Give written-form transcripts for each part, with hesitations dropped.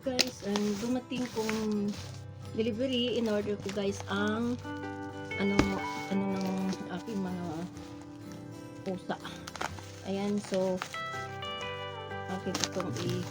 guys, dumating kong delivery. In order ko guys ang ano ng aking mga pusa. Ayan, so akin itong i-check.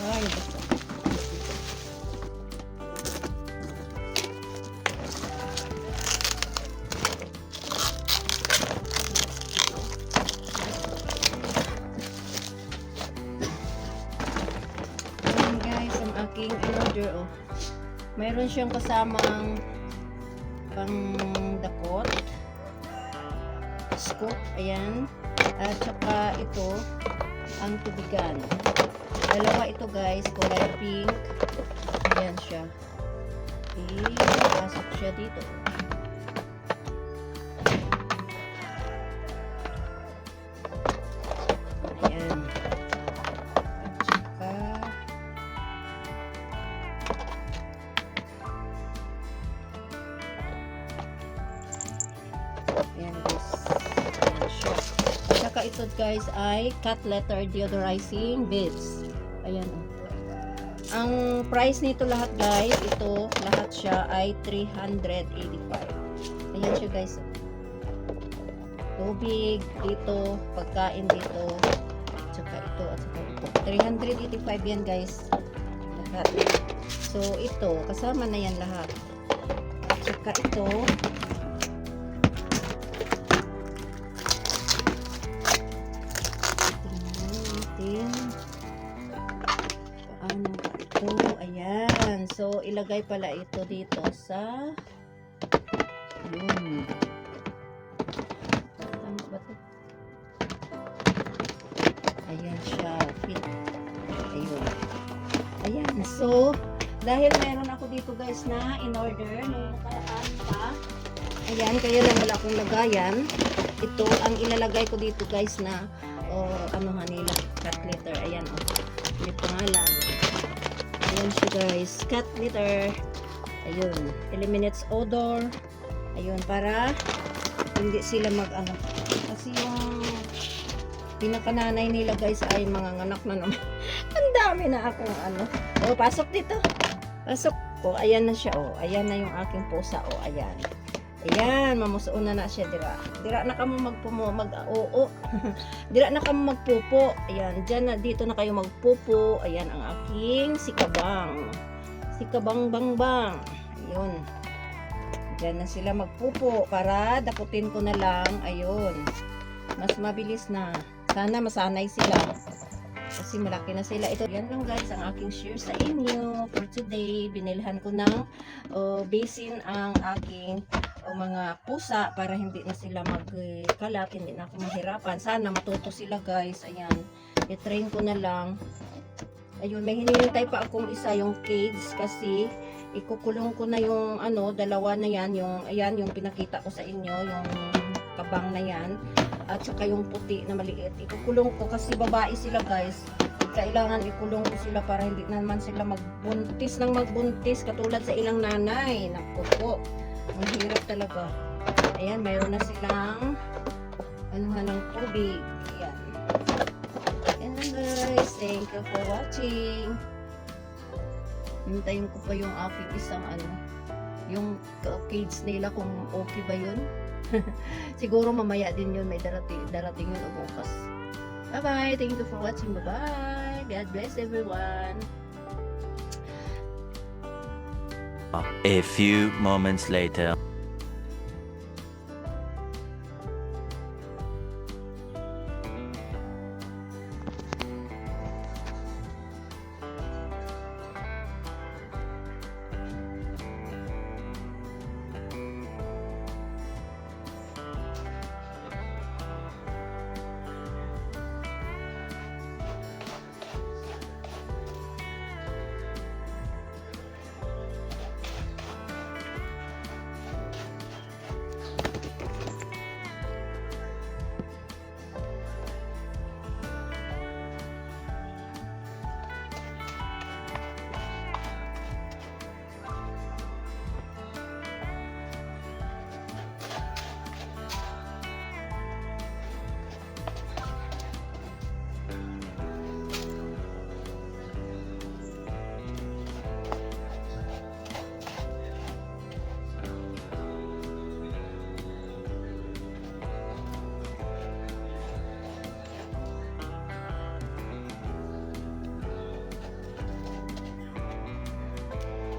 Ay, basta. Ayan guys, ang aking in-order, oh. Mayroon siyang kasamang pang-dakot, scoop, ayan. At saka ito, ang tubigan. Dalawa ito guys, kulay pink. Ayan siya. Pasok siya dito. Ayan. At saka ayan guys. Ayan siya. At saka ito guys ay cat litter deodorizing bits. Ayan o. Ang price nito lahat guys, ito lahat siya ay 385. Ayan siya guys. Tubig dito, pagkain dito, at saka ito, at saka ito. 385 yan guys. Lahat. So ito, kasama na yan lahat. At saka ito, ayan. So, ilagay pala ito dito sa yun. Tama ba ito? Ayan siya. Fit. Ayun. Ayan. So, dahil meron ako dito guys na in-order nung nakaraan pa. Ayan. Kaya lang wala akong lagayan. Ito, ang ilalagay ko dito guys na ano nila, cat litter. Ayan. May pangalan. Ayan siya guys, cat litter. Ayun, eliminates odor. Ayun, para hindi sila mag-ano. Kasi yung pinakananay nila guys ay mga anak na naman. Ang dami na akong ano. Oh, pasok dito. Pasok. Oh, ayan na siya. Oh, ayan na yung aking pusa. Oh, ayan. Ayan, mamusuon na siya, dira. Dira na kamo mag-oo. Dira na kamo magpupo. Ayan, diyan na dito na kayo magpupo. Ayan ang aking sikabang. Sikabang bang. Ayun. Diyan na sila magpupo para dakutin ko na lang. Ayun. Mas mabilis na. Sana masanay sila. Kasi malaki na sila. Ito, yan lang guys ang aking share sa inyo for today. Binilhan ko ng basin ang aking mga pusa para hindi na sila magkalat, hindi na ako mahirapan. Sana matuto sila guys. Ayan, i-train ko na lang. Ayun, may hinihintay pa akong isa, yung cage, kasi ikukulong ko na yung ano, dalawa na yan, yung ayan, yung pinakita ko sa inyo, yung kabang na yan, at saka yung puti na maliit. Ikukulong ko kasi babae sila guys. Kailangan ikulong ko sila para hindi naman sila magbuntis ng magbuntis katulad sa ilang nanay. Naku po. Ang hirap talaga. Ayan, mayroon na silang ano ng tubig. Ayan. Ayan lang guys. Thank you for watching. Hintayin ko pa yung aking isang ano, yung cage nila kung okay ba yun. Siguro mamaya din yun. May darating yun o bukas. Bye bye. Thank you for watching. Bye bye. God bless everyone. A few moments later.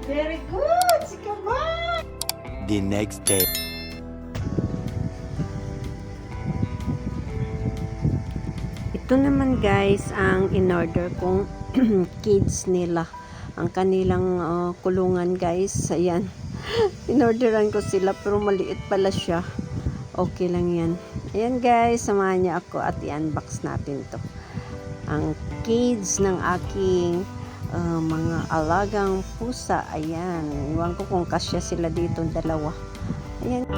Very good! Si Kaban! The next day. Ito naman guys ang in-order kong kids nila. Ang kanilang kulungan guys. Ayan. In-orderan ko sila pero maliit pala siya. Okay lang yan. Ayan guys, samahan niyo ako at i-unbox natin to. Ang kids ng aking mga alagang pusa. Ayan. Iwan ko kung kasya sila dito dalawa. Ayan.